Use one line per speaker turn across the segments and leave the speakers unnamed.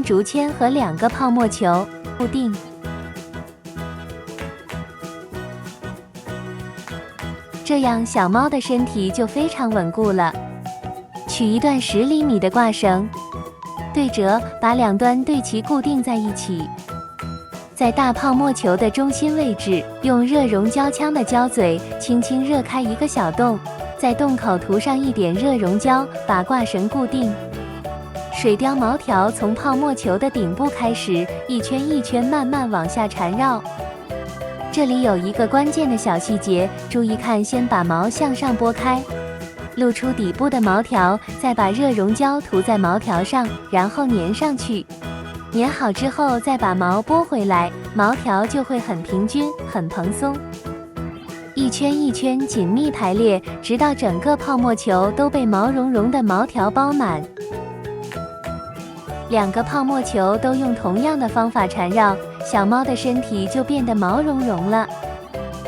竹籤和2個泡沫球固定。這樣小貓的身體就非常穩固了。取一段10厘米的掛繩，對折，把2端对齊固定在一起。在大泡沫球的中心位置，用熱熔胶枪的胶嘴輕輕熱開一個小洞，在洞口塗上一點熱熔膠，把掛繩固定。水貂毛條從泡沫球的頂部開始，一圈一圈慢慢往下纏繞。這裡有一個關鍵的小細節，注意看，先把毛向上撥開，露出底部的毛條，再把熱熔膠塗在毛條上，然後粘上去。粘好之後再把毛撥回來，毛條就會很平均、很蓬鬆。一圈一圈緊密排列，直到整個泡沫球都被毛茸茸的毛條包滿。2個泡沫球都用同樣的方法纏繞，小貓的身體就變得毛茸茸了。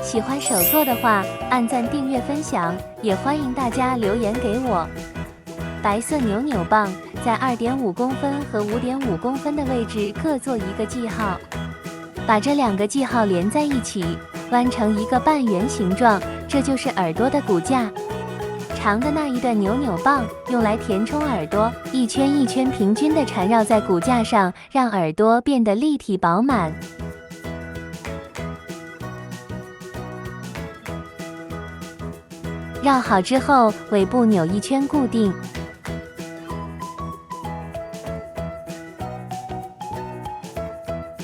喜歡手作的話，按讚、訂閱、分享，也歡迎大家留言給我。白色扭扭棒在2.5公分和5.5公分的位置各做一個記號，把這2個記號連在一起，彎成一個半圓形狀，這就是耳朵的骨架。長的那一段扭扭棒用來填充耳朵，一圈一圈平均地纏繞在骨架上，讓耳朵變得立體飽滿。繞好之後，尾部扭一圈固定。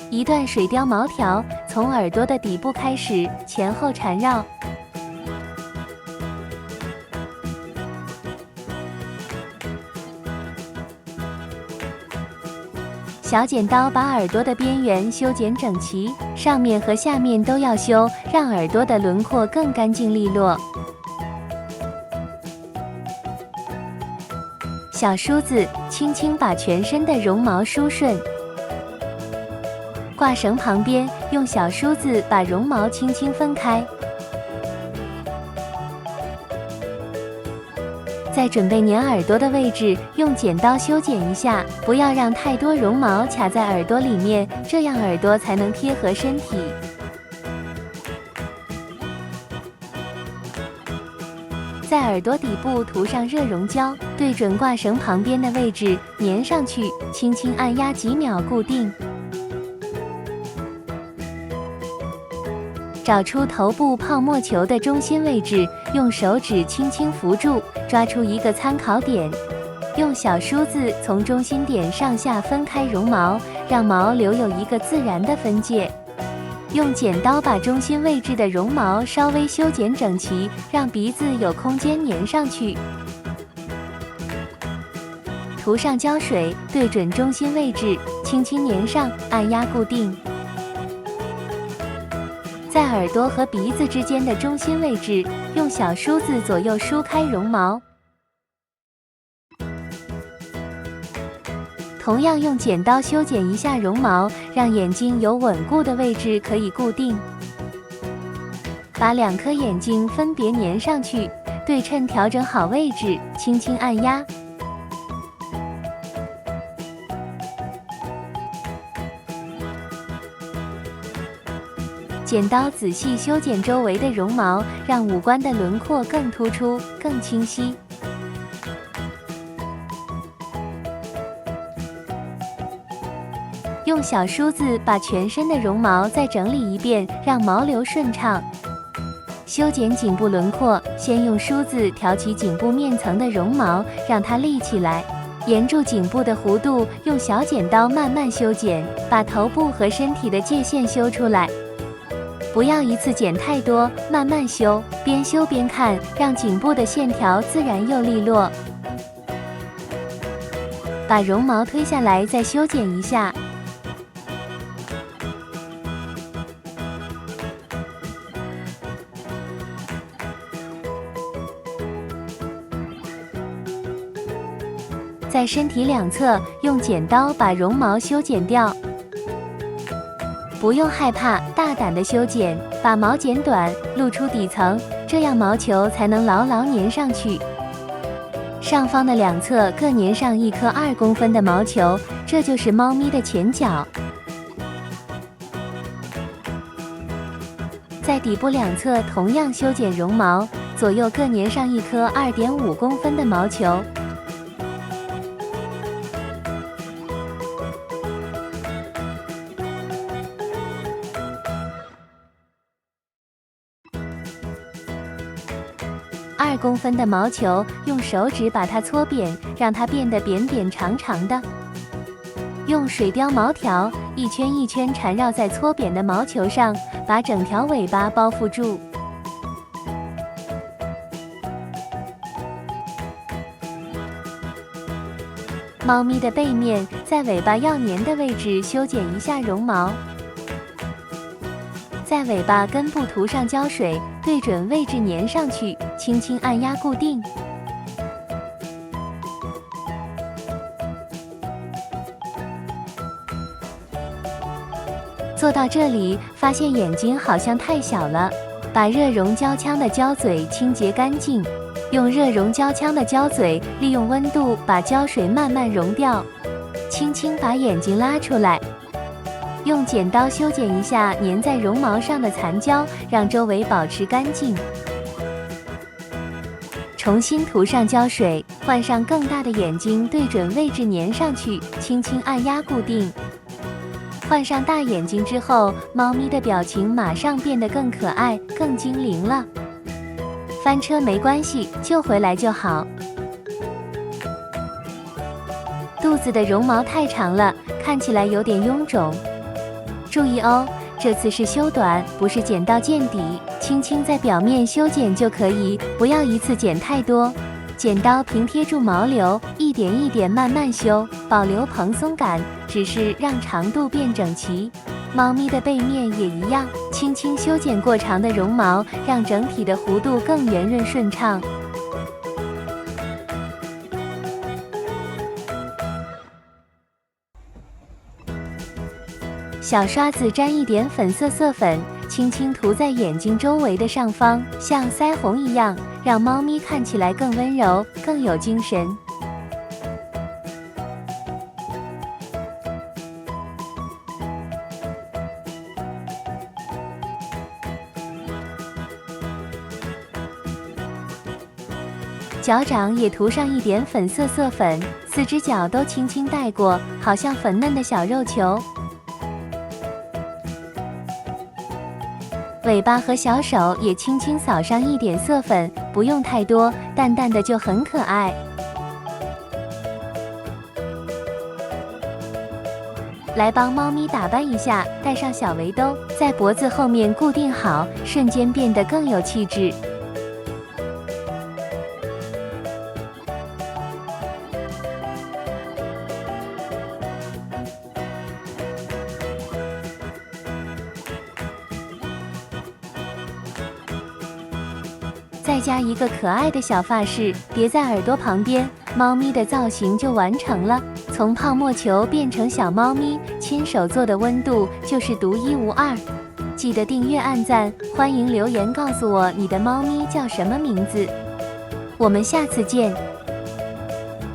一段水貂毛條從耳朵的底部開始，前後纏繞。小剪刀把耳朵的邊緣修剪整齊，上面和下面都要修，讓耳朵的輪廓更乾淨利落。小梳子輕輕把全身的絨毛梳順。掛繩旁邊，用小梳子把絨毛輕輕分開。在準備粘耳朵的位置，用剪刀修剪一下，不要讓太多絨毛卡在耳朵裡面，這樣耳朵才能貼合身體。在耳朵底部塗上熱熔膠，對準掛繩旁邊的位置粘上去，輕輕按壓幾秒固定。找出頭部泡沫球的中心位置，用手指輕輕扶住，抓出一個參考點。用小梳子從中心點上下分開絨毛，讓毛留有一個自然的分界。用剪刀把中心位置的絨毛稍微修剪整齊，讓鼻子有空間粘上去。塗上膠水，對準中心位置，輕輕粘上，按壓固定。在耳朵和鼻子之間的中心位置，用小梳子左右梳開絨毛。同樣用剪刀修剪一下絨毛，讓眼睛有穩固的位置可以固定。把2顆眼睛分別粘上去，對稱調整好位置，輕輕按壓。剪刀仔細修剪周圍的絨毛，讓五官的輪廓更突出、更清晰。用小梳子把全身的绒毛再整理一遍，讓毛流順暢。修剪頸部輪廓，先用梳子挑起頸部面層的絨毛，讓它立起來。沿住頸部的弧度，用小剪刀慢慢修剪，把頭部和身體的界限修出來。不要一次剪太多，慢慢修，邊修邊看，讓頸部的線條自然又利落。把絨毛推下來，再修剪一下。在身體兩側，用剪刀把絨毛修剪掉。不用害怕，大膽的修剪，把毛剪短，露出底層，這樣毛球才能牢牢粘上去。上方的兩側各粘上1顆2公分的毛球，這就是貓咪的前腳。在底部兩側同樣修剪絨毛，左右各粘上一顆2.5公分的毛球。2公分的毛球，用手指把它搓扁，讓它变得扁扁長長的。用水貂毛條一圈一圈纏繞在搓扁的毛球上，把整條尾巴包覆住。貓咪的背面，在尾巴要粘的位置修剪一下絨毛，在尾巴根部塗上膠水，對準位置粘上去，輕輕按壓固定。做到這裡，發現眼睛好像太小了，把熱熔膠槍的膠嘴清潔乾淨。用熱熔膠槍的膠嘴，利用溫度把膠水慢慢溶掉，輕輕把眼睛拉出來。用剪刀修剪一下粘在絨毛上的殘膠，讓周圍保持乾淨。重新塗上膠水，換上更大的眼睛，對準位置粘上去，輕輕按壓固定。換上大眼睛之後，貓咪的表情馬上變得更可愛、更精靈了。翻車沒關係，救回來就好。肚子的絨毛太長了，看起來有點臃腫。注意哦，這次是修短，不是剪到見底，輕輕在表面修剪就可以，不要一次剪太多。剪刀平貼住毛流，一點一點慢慢修，保留蓬鬆感，只是讓長度變整齊。貓咪的背面也一樣，輕輕修剪過長的絨毛，讓整體的弧度更圓潤順暢。小刷子沾一點粉色色粉，輕輕塗在眼睛周圍的上方，像腮紅一樣，讓貓咪看起來更溫柔，更有精神。腳掌也塗上一點粉色色粉，4隻腳都輕輕帶過，好像粉嫩的小肉球。尾巴和小手也輕輕掃上一點色粉，不用太多，淡淡的就很可愛。來幫貓咪打扮一下，戴上小圍兜，在脖子後面固定好，瞬間變得更有氣質。再加一個可愛的小髮飾，別在耳朵旁邊，貓咪的造型就完成了。從泡沫球變成小貓咪，親手做的溫度就是獨一無二。記得訂閱、按讚，歡迎留言告訴我你的貓咪叫什麼名字。我們下次見。